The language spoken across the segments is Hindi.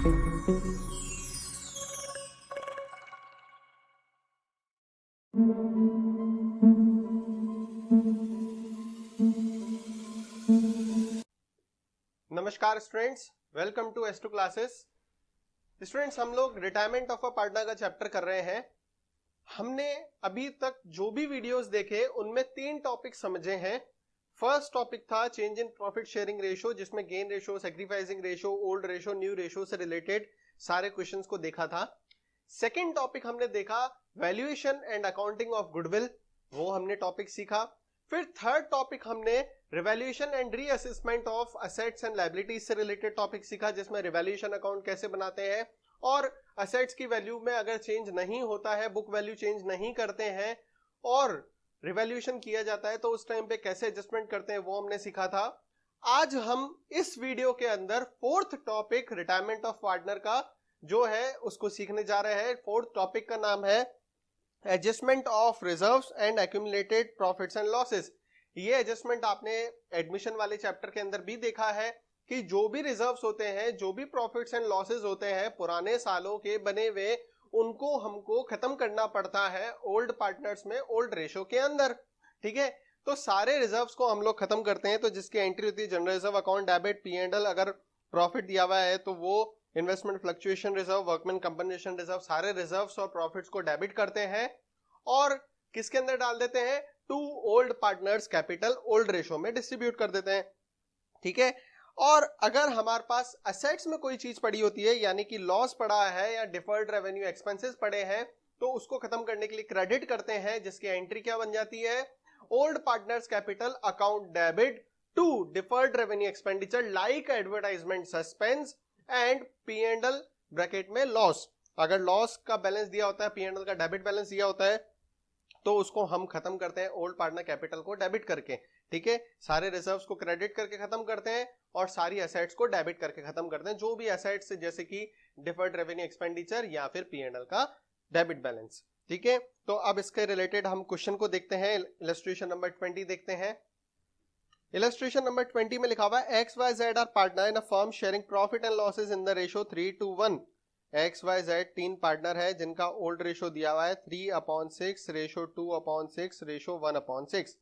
नमस्कार students, welcome to S2 classes. Students, हम लोग रिटायरमेंट ऑफ अ पार्टनर का चैप्टर कर रहे हैं। हमने अभी तक जो भी वीडियोस देखे उनमें 3 टॉपिक समझे हैं। फर्स्ट टॉपिक था change in profit sharing ratio, जिसमें gain ratio, sacrificing ratio, old ratio, new ratio से रिलेटेड सारे क्वेश्चंस को देखा था। सेकेंड टॉपिक हमने देखा valuation and accounting of goodwill, वो हमने टॉपिक सीखा। फिर थर्ड टॉपिक हमने revaluation and reassessment of assets and liabilities से रिलेटेड टॉपिक सीखा, जिसमें रिवैल्यूएशन अकाउंट कैसे बनाते हैं और असेट्स की वैल्यू में अगर चेंज नहीं होता है, बुक वैल्यू चेंज नहीं करते हैं और रिवैल्यूएशन किया जाता है तो उस टाइम पे कैसे एडजस्टमेंट करते हैं, वो हमने सीखा था। आज हम इस वीडियो के अंदर fourth topic retirement of partner का जो है उसको सीखने जा रहे हैं। फोर्थ टॉपिक का नाम है adjustment of reserves and accumulated profits and losses. ये एडजस्टमेंट आपने एडमिशन वाले चैप्टर के अंदर भी देखा है कि जो भी रिजर्व्स होते हैं, जो भी प्रॉफिट्स एंड लॉसेस होते हैं पुराने सालों के बने हुए, उनको हमको खत्म करना पड़ता है ओल्ड पार्टनर्स में ओल्ड रेशो के अंदर। ठीक है, तो सारे रिजर्व्स को हम लोग खत्म करते हैं। तो जिसकी एंट्री होती है general reserve account, debit, P&L, अगर प्रॉफिट दिया हुआ है तो वो investment fluctuation reserve, workman compensation reserve, सारे रिजर्व्स और प्रॉफिट्स को डेबिट करते हैं और किसके अंदर डाल देते हैं, to old partners capital old ratio में डिस्ट्रीब्यूट कर देते हैं। ठीक है, और अगर हमारे पास असेट्स में कोई चीज पड़ी होती है, यानी कि लॉस पड़ा है या डिफर्ड रेवेन्यू एक्सपेंसेस पड़े हैं, तो उसको खत्म करने के लिए क्रेडिट करते हैं, जिसकी एंट्री क्या बन जाती है, old partners capital account debit to deferred revenue expenditure like advertisement suspense and P&L bracket में लॉस। अगर लॉस का बैलेंस दिया होता है, P&L का डेबिट बैलेंस दिया होता है, तो उसको हम खत्म करते हैं ओल्ड पार्टनर कैपिटल को डेबिट करके। ठीक है, सारे रिजर्व्स को क्रेडिट करके खत्म करते हैं और सारी एसेट्स को डेबिट करके खत्म करते हैं, जो भी एसेट्स जैसे कि डिफर्ड रेवेन्यू एक्सपेंडिचर या फिर P&L का डेबिट बैलेंस। ठीक है, तो अब इसके रिलेटेड हम क्वेश्चन को देखते हैं। इलस्ट्रेशन नंबर 20 देखते हैं। इलस्ट्रेशन नंबर 20 में लिखा हुआ है XYZ are partner in a firm sharing profit and losses in the ratio 3:1। XYZ 3 partner है जिनका ओल्ड रेशो दिया हुआ है 3/6, ratio 2/6, ratio 1/6।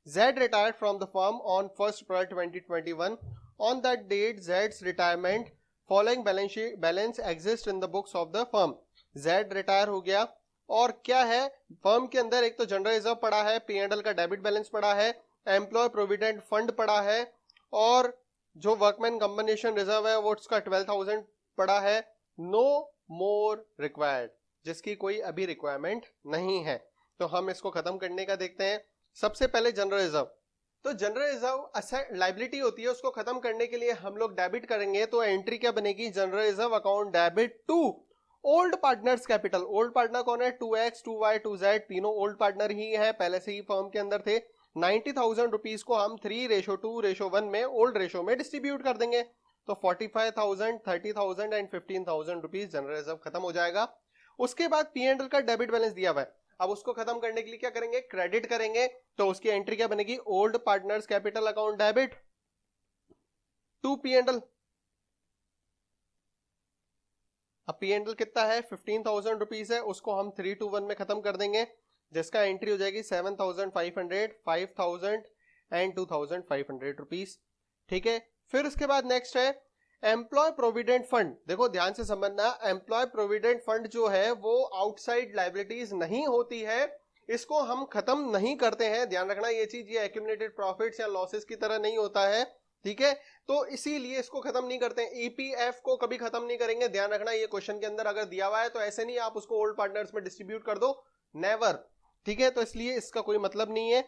Z retired from the firm on 1st April 2021. On that date, Z's retirement following balance exists in the books of the firm. Z retire हो गया और क्या है, फर्म के अंदर एक तो जनरल रिजर्व पड़ा है, P&L का डेबिट बैलेंस पड़ा है, एम्प्लॉय प्रोविडेंट फंड पड़ा है और जो वर्कमैन कंपनसेशन रिजर्व है वो उसका 12,000 पड़ा है। नो मोर रिक्वायर्ड, जिसकी कोई अभी रिक्वायरमेंट नहीं है। तो हम इसको खत्म करने का देखते हैं। सबसे पहले जनरल रिजर्व, तो जनरल रिजर्व लाइबिलिटी होती है, उसको खत्म करने के लिए हम लोग डेबिट करेंगे। तो एंट्री क्या बनेगी, general reserve account debit to old partners capital. Old partner कौन है, 2X, 2Y, 2Z, तीनों ओल्ड पार्टनर ही है, पहले से ही फर्म के अंदर थे। 90,000 रुपीज को हम 3:2:1 में ओल्ड रेशो में डिस्ट्रीब्यूट कर देंगे। तो 45,000, 30,000 एंड 15,000 रुपीज जनरल रिजर्व खत्म हो जाएगा। उसके बाद P&L का डेबिट बैलेंस दिया हुआ है, अब उसको खत्म करने के लिए क्या करेंगे, क्रेडिट करेंगे। तो उसकी एंट्री क्या बनेगी, old partners capital account debit to P&L। अब P&L कितना है, 15,000 रुपीज है, उसको हम 3:1 में खत्म कर देंगे, जिसका एंट्री हो जाएगी 7,500, 5,000 एंड 2,500 रुपीज। ठीक है, फिर उसके बाद नेक्स्ट है एम्प्लॉय प्रोविडेंट फंड। देखो ध्यान से समझना, एम्प्लॉय प्रोविडेंट फंड जो है वो आउटसाइड लायबिलिटीज नहीं होती है, इसको हम खत्म नहीं करते हैं। ध्यान रखना ये चीज, ये एक्यूमुलेटेड प्रॉफिट्स या लॉसेस की तरह नहीं होता है। ठीक है, तो इसीलिए इसको खत्म नहीं करते हैं। EPF को कभी खत्म नहीं करेंगे। ध्यान रखना, ये क्वेश्चन के अंदर अगर दिया हुआ है तो ऐसे नहीं आप उसको ओल्ड पार्टनर्स में डिस्ट्रीब्यूट कर दो, नेवर। ठीक है, तो इसलिए इसका कोई मतलब नहीं है।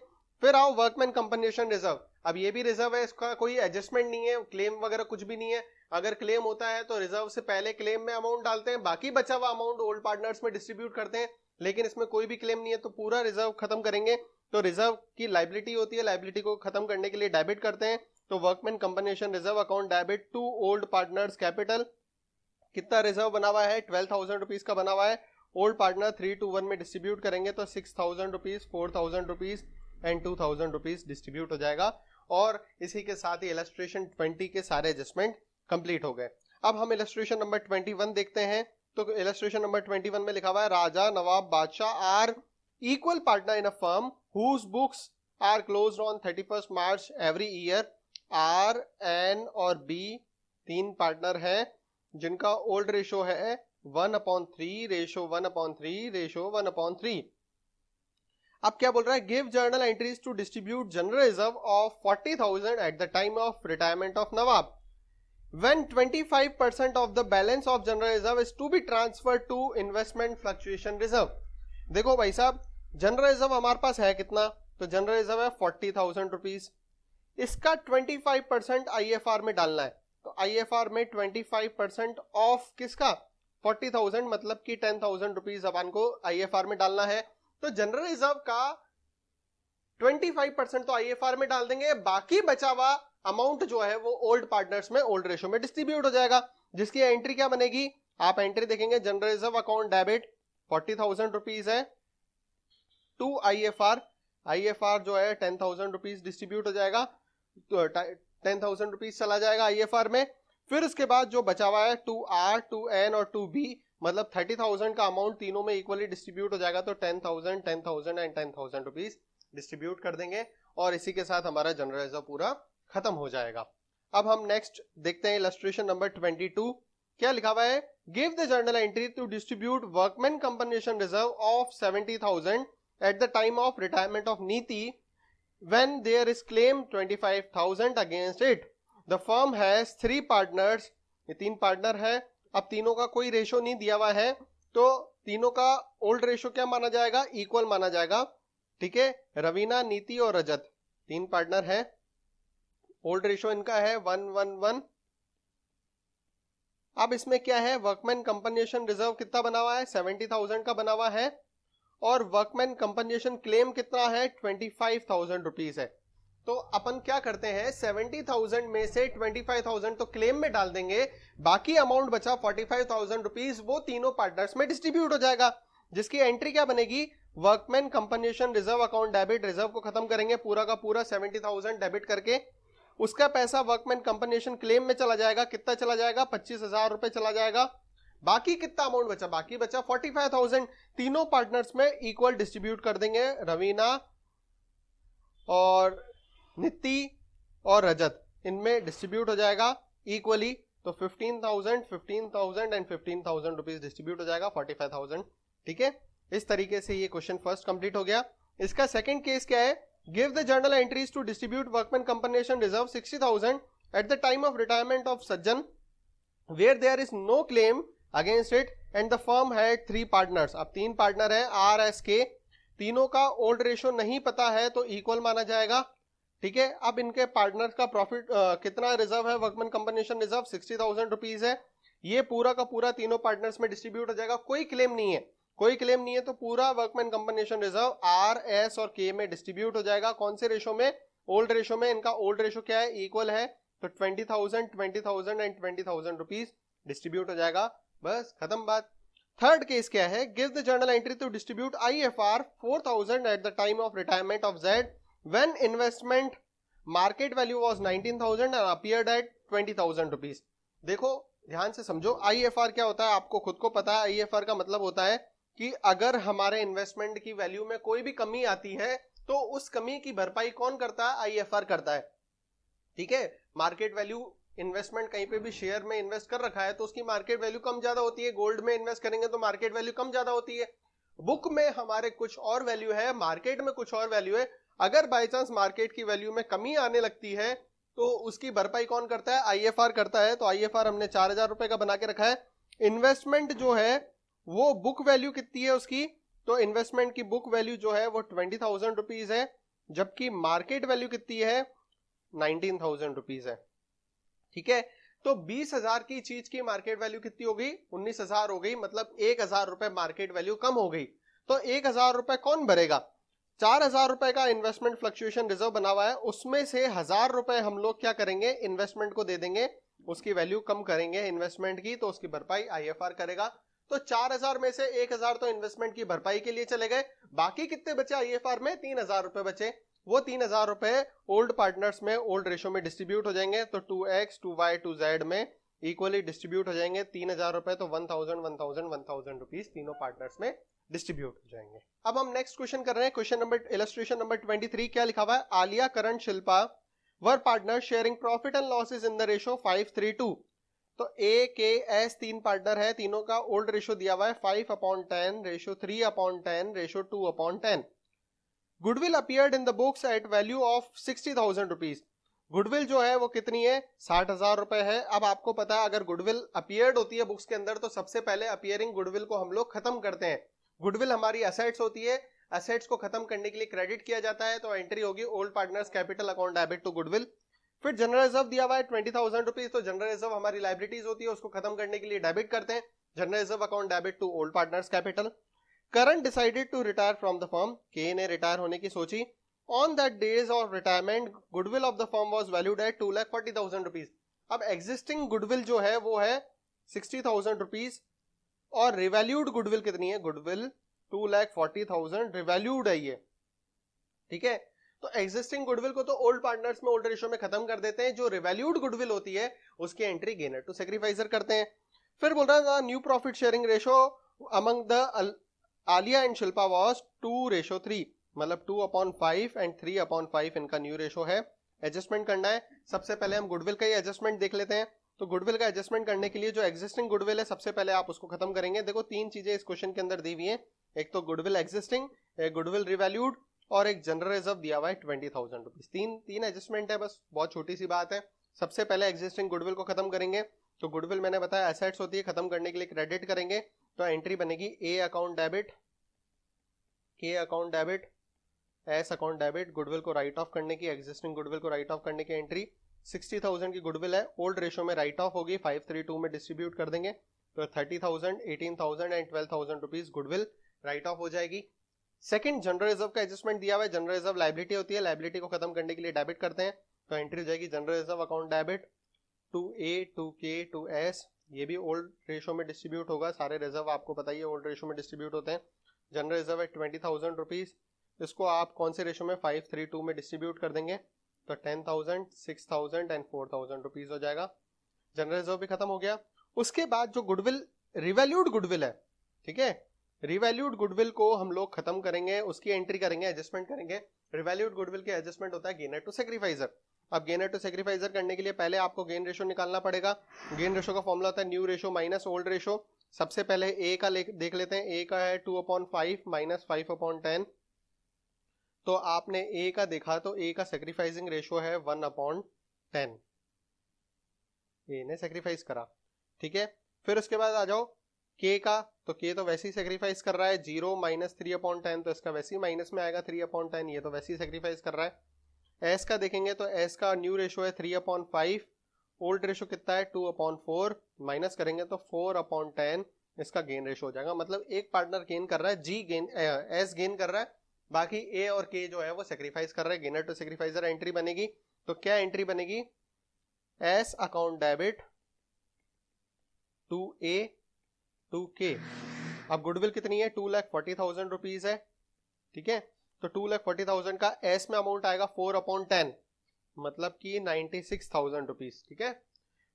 फिर आओ वर्कमैन कंपनसेशन रिजर्व। अब ये भी रिजर्व है, इसका कोई एडजस्टमेंट नहीं है, क्लेम वगैरह कुछ भी नहीं है। अगर क्लेम होता है तो रिजर्व से पहले क्लेम में अमाउंट डालते हैं, बाकी बचा हुआ अमाउंट ओल्ड पार्टनर्स में डिस्ट्रीब्यूट करते हैं, लेकिन इसमें कोई भी क्लेम नहीं है तो पूरा रिजर्व खत्म करेंगे। तो रिजर्व की लायबिलिटी होती है, लायबिलिटी को खत्म करने के लिए डेबिट करते हैं। तो workman compensation reserve account debit to old partners capital. कितना रिजर्व बना हुआ है, 12,000 रुपीज का बना हुआ है। ओल्ड पार्टनर 3:1 में डिस्ट्रीब्यूट करेंगे तो 6,000 rupees, 4,000 rupees and 2,000 rupees distribute हो जाएगा। और इसी के साथ ही इलस्ट्रेशन 20 के सारे एडजस्टमेंट कंप्लीट हो गए। अब हम इलस्ट्रेशन नंबर 21 देखते हैं। तो इलस्ट्रेशन नंबर 21 में लिखा हुआ है Raja, Nawab, Badshah are equal partner in a firm whose books are closed on 31st March every year. R, N और बी तीन पार्टनर हैं जिनका ओल्ड रेशो है 1/3 रेशो 1/3 रेशो 1/3। अब क्या बोल रहा है, give journal entries to distribute general reserve of 40,000 at the time of retirement of Nawab when 25% of the balance of general reserve is to be transferred to investment fluctuation reserve। देखो भाई साहब, जनरल रिजर्व हमारे पास है कितना, तो जनरल रिजर्व है 40,000 रुपीज। इसका 25% IFR में डालना है, तो IFR में 25% ऑफ किसका 40,000 मतलब कि 10,000 रुपीज अपन को IFR में डालना है। तो जनरल रिजर्व का 25% तो IFR में डाल देंगे, बाकी बचा हुआ अमाउंट जो है वो ओल्ड पार्टनर्स में ओल्ड रेशो में डिस्ट्रीब्यूट हो जाएगा, जिसकी एंट्री क्या बनेगी, आप एंट्री देखेंगे general reserve account debit 40,000 rupees है टू IFR। IFR जो है 10,000 रुपीज डिस्ट्रीब्यूट हो जाएगा, तो 10,000 रुपीज चला जाएगा IFR में। फिर उसके बाद जो बचा हुआ है टू R, टू N और टू B, मतलब 30,000 का अमाउंट तीनों में इक्वली डिस्ट्रीब्यूट हो जाएगा, तो 10,000 10,000 एंड 10,000 रुपीज डिस्ट्रीब्यूट कर देंगे और इसी के साथ हमारा जनरल रिजर्व पूरा खत्म हो जाएगा। अब हम नेक्स्ट देखते हैं इलस्ट्रेशन नंबर 22। क्या लिखा हुआ है, give the journal entry to distribute workman compensation reserve of 70,000 at the time of retirement of Niti when there is claim 25,000 against it. The firm has 3 partners, ये 3 पार्टनर है। अब तीनों का कोई रेशो नहीं दिया हुआ है, तो तीनों का ओल्ड रेशो क्या माना जाएगा, इक्वल माना जाएगा। ठीक है, रवीना, नीति और रजत 3 पार्टनर है, ओल्ड रेशो इनका है 1:1:1। अब इसमें क्या है, वर्कमैन कंपनसेशन रिजर्व कितना बना हुआ है, 70,000 का बना हुआ है, और वर्कमैन कंपनसेशन क्लेम कितना है, 25,000 रुपीज है। तो अपन क्या करते हैं, 70,000 में से 25,000 तो क्लेम में डाल देंगे, बाकी अमाउंट बचा 45,000 रुपीज वो तीनों पार्टनर्स में डिस्ट्रीब्यूट हो जाएगा, जिसकी एंट्री क्या बनेगी, workman compensation reserve account debit, reserve को खत्म करेंगे पूरा का पूरा 70,000 डेबिट करके, उसका पैसा वर्कमैन कंपनसेशन क्लेम में चला जाएगा, कितना चला जाएगा, 25,000 रुपए चला जाएगा। बाकी कितना अमाउंट बचा, बाकी बचा 45,000, तीनों पार्टनर्स में इक्वल डिस्ट्रीब्यूट कर देंगे, रवीना और निति और रजत इनमें डिस्ट्रीब्यूट हो जाएगा इक्वली, तो 15,000 15,000 एंड 15,000 रुपीज डिस्ट्रीब्यूट हो जाएगा 45,000। ठीक है, इस तरीके से ये क्वेश्चन फर्स्ट कंप्लीट हो गया। इसका सेकंड केस क्या है, give the journal entries to distribute workman compensation reserve 60,000 at the time of retirement of Sajjan where there is no claim against it and the firm had 3 partners. अब 3 पार्टनर है RSK, तीनों का ओल्ड रेशो नहीं पता है तो इक्वल माना जाएगा। ठीक है, अब इनके पार्टनर का प्रॉफिट कितना रिजर्व है, वर्कमैन कंपनसेशन रिजर्व 60,000 रुपीज है, ये पूरा का पूरा तीनों पार्टनर्स में डिस्ट्रीब्यूट हो जाएगा, कोई क्लेम नहीं है, कोई क्लेम नहीं है, तो पूरा workman compensation reserve R, S और K में डिस्ट्रीब्यूट हो जाएगा। कौन से रेशो में, ओल्ड रेशो में। इनका ओल्ड रेशो क्या है, इक्वल है, तो 20,000 20,000 एंड 20,000 रुपीज डिस्ट्रीब्यूट हो जाएगा, बस खत्म बात। थर्ड केस क्या है, give the journal entry to distribute IFR 4,000 at the time of retirement of Z when investment market value was 19,000 and appeared at 20,000 rupees. देखो ध्यान से समझो, IFR क्या होता है, आपको खुद को पता है। IFR का मतलब होता है कि अगर हमारे इन्वेस्टमेंट की वैल्यू में कोई भी कमी आती है तो उस कमी की भरपाई कौन करता है, IFR करता है। ठीक है, मार्केट वैल्यू, इन्वेस्टमेंट कहीं पे भी शेयर में इन्वेस्ट कर रखा है तो उसकी मार्केट वैल्यू कम ज्यादा होती है, गोल्ड में इन्वेस्ट करेंगे तो मार्केट वैल्यू कम ज्यादा होती है, बुक में हमारे कुछ और वैल्यू है, मार्केट में कुछ और वैल्यू है। अगर बाय चांस मार्केट की वैल्यू में कमी आने लगती है तो उसकी भरपाई कौन करता है, IFR करता है। तो IFR हमने 4,000 रुपए का बना के रखा है। इन्वेस्टमेंट जो है वो बुक वैल्यू कितनी है उसकी, तो इन्वेस्टमेंट की बुक वैल्यू जो है वो 20,000 रुपीज है, जबकि मार्केट वैल्यू कितनी है, 19,000 रुपीज है। ठीक है, तो 20,000 की चीज की मार्केट वैल्यू कितनी हो गई, 19,000 हो गई, मतलब 1,000 रुपए मार्केट वैल्यू कम हो गई। तो 1,000 रुपए कौन भरेगा, 4,000 रुपए का इन्वेस्टमेंट फ्लक्चुएशन रिजर्व बना हुआ है, उसमें से 1,000 रुपए हम लोग क्या करेंगे, इन्वेस्टमेंट को दे देंगे, उसकी वैल्यू कम करेंगे इन्वेस्टमेंट की, तो उसकी भरपाई IFR करेगा। तो 4,000 में से 1,000 तो इन्वेस्टमेंट की भरपाई के लिए चले गए, बाकी कितने बचे IFR में, 3,000 रुपए बचे। वो 3,000 रुपए ओल्ड पार्टनर्स में ओल्ड रेशो में डिस्ट्रीब्यूट हो जाएंगे, तो 2X 2Y 2Z में इक्वली डिस्ट्रीब्यूट हो जाएंगे। 3000 रुपए तो 1000 रुपीज तीनों पार्टनर्स में डिस्ट्रीब्यूट हो जाएंगे। अब हम नेक्स्ट क्वेश्चन कर रहे हैं। क्वेश्चन नंबर इलस्ट्रेशन नंबर 23 क्या लिखा हुआ है? Alia, Karan, Shilpa were partner sharing profit and losses in the ratio 5:3:2। तो ए के एस तीन पार्टनर है, तीनों का ओल्ड रेशो दिया हुआ है 5/10, ratio 3/10, ratio 2/10। Goodwill appeared in the books at value of 60,000 rupees. Goodwill जो है वो कितनी है? 60,000 रुपए है। अब आपको पता है अगर गुडविल अपीयर्ड होती है बुक्स के अंदर तो सबसे पहले अपीयरिंग गुडविल को हम लोग खत्म करते हैं। गुडविल हमारी एसेट्स होती है, एसेट्स को खत्म करने के लिए क्रेडिट किया जाता है, तो एंट्री होगी old partners capital account debit to goodwill. फिर जनरल रिजर्व दिया हुआ है 20,000 रुपीज, तो जनरल रिजर्व हमारी लाइबिलिटीज होती है, उसको खत्म करने के लिए डेबिट करते हैं, general reserve account debit to old partners capital. Karan decided to retire from the firm, के ने रिटायर होने की सोची। On that days of retirement goodwill of the firm was valued at 2,40,000 rupees. अब एग्जिस्टिंग गुडविल जो है वो है 60,000 रुपीज और रिवैल्यूड गुडविल कितनी है? गुडविल 2,40,000 रिवैल्यूड है ये, ठीक है। तो एग्जिस्टिंग गुडविल को तो ओल्ड पार्टनर्स में ओल्ड रेशो में खत्म कर देते हैं, जो रिवैल्यूड गुडविल होती है उसकी एंट्री गेनर टू सैक्रिफाइसर करते हैं। फिर बोल रहा है new profit sharing ratio among the Alia and Shilpa was 2:3, मतलब 2/5 एंड 3/5 इनका न्यू रेशो है। एडजस्टमेंट करना है। सबसे पहले हम गुडविल का ही एडजस्टमेंट देख लेते हैं। तो गुडविल का एडजस्टमेंट करने के लिए जो एग्जिस्टिंग गुडविल है सबसे पहले आप उसको खत्म करेंगे। देखो तीन चीजें इस क्वेश्चन के अंदर दी हुई है, एक तो गुडविल एग्जिस्टिंग, एक गुडविल रिवैल्यूड और एक जनरल रिजर्व दिया हुआ है 20,000 रुपीज। तीन एडजस्टमेंट है, बस बहुत छोटी सी बात है। सबसे पहले एग्जिस्टिंग गुडविल को खत्म करेंगे, तो गुडविल मैंने बताया एसेट्स होती है, खत्म करने के लिए क्रेडिट करेंगे, तो एंट्री बनेगी ए अकाउंट डेबिट, के account debit, S account debit. Goodwill को राइट ऑफ करने की, एग्जिस्टिंग गुडविल को राइट ऑफ करने की एंट्री 60,000 की गुडविल है, ओल्ड रेशो में राइट ऑफ होगी, 5:3:2 में डिस्ट्रीब्यूट कर देंगे, तो 30,000, 18,000 and 12,000 rupees goodwill right of हो जाएगी। सेकंड जनरल रिजर्व का एडजस्टमेंट दिया हुआ है, जनरल रिजर्व लाइबिलिटी होती है, लाइबिलिटी को खत्म करने के लिए डेबिट करते हैं, तो एंट्री हो जाएगी general reserve account debit to A, to K, to S. ये भी ओल्ड रेशो में डिस्ट्रीब्यूट होगा, सारे रिजर्व आपको पता ही है ओल्ड रेशो में डिस्ट्रीब्यूट होते हैं। जनरल रिजर्व है 20,000 रुपीज, इसको आप कौन से रेशो में? 5:3:2 में डिस्ट्रीब्यूट कर देंगे, तो 10,000, 6,000 एंड 4,000 रुपीज हो जाएगा। जनरल रिजर्व भी खत्म हो गया। उसके बाद जो गुडविल रिवैल्यूड गुडविल है, ठीक है, रिवैल्यूड गुडविल को हम लोग खत्म करेंगे, उसकी एंट्री करेंगे, एडजस्टमेंट करेंगे। रिवैल्यूड गुडविल के एडजस्टमेंट होता है गेनर टू सैक्रिफाइसर। अब गेनर टू सैक्रिफाइसर करने के लिए पहले आपको गेन रेशो निकालना पड़ेगा। गेन रेशो का फॉर्मूला होता है new ratio minus old ratio. सबसे पहले ए का देख लेते हैं, ए का है 2/5 माइनस 5/10। तो आपने ए का देखा तो ए का सैक्रिफाइसिंग रेशो है 1/10, ए ने सैक्रिफाइस करा, ठीक है। फिर उसके बाद आ जाओ के का, तो के तो वैसे ही सैक्रिफाइस कर रहा है, 0 माइनस 3/10, तो इसका वैसे ही माइनस में आएगा 3/10, ये तो वैसे ही सैक्रिफाइस कर रहा है। एस का देखेंगे तो एस का न्यू रेशो है 3/5, ओल्ड रेशो कितना है 2/4, माइनस करेंगे तो 4/10, इसका गेन रेशो हो जाएगा। मतलब एक पार्टनर गेन कर रहा है, जी गेन, एस गेन कर रहा है, बाकी ए और के जो है वो सैक्रिफाइस कर रहे हैं। गेनर टू सैक्रिफाइसर एंट्री बनेगी, तो क्या एंट्री बनेगी? S account debit to A to K. अब गुडविल कितनी है? 2,40,000 रुपीज है, ठीक है। तो 2,40,000 का एस में अमाउंट आएगा 4/10, मतलब कि 96,000 रुपीज, ठीक है।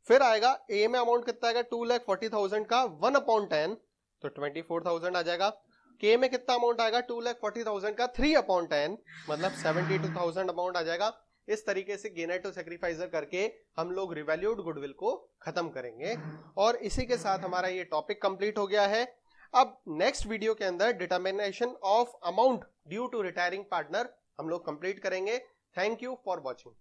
फिर आएगा ए में अमाउंट कितना आएगा? 2,40,000 का 1/10, तो 24,000 आ जाएगा। के में कितना अमाउंट आएगा? 2,40,000 का 3/10, मतलब 72,000 अमाउंट आ जाएगा। इस तरीके से गेनर टू सैक्रिफाइसर करके हम लोग रिवैल्यूड गुडविल को खत्म करेंगे। और इसी के साथ हमारा ये टॉपिक कंप्लीट हो गया है। अब नेक्स्ट वीडियो के अंदर determination of amount due to retiring partner हम लोग कंप्लीट करेंगे। Thank you for watching.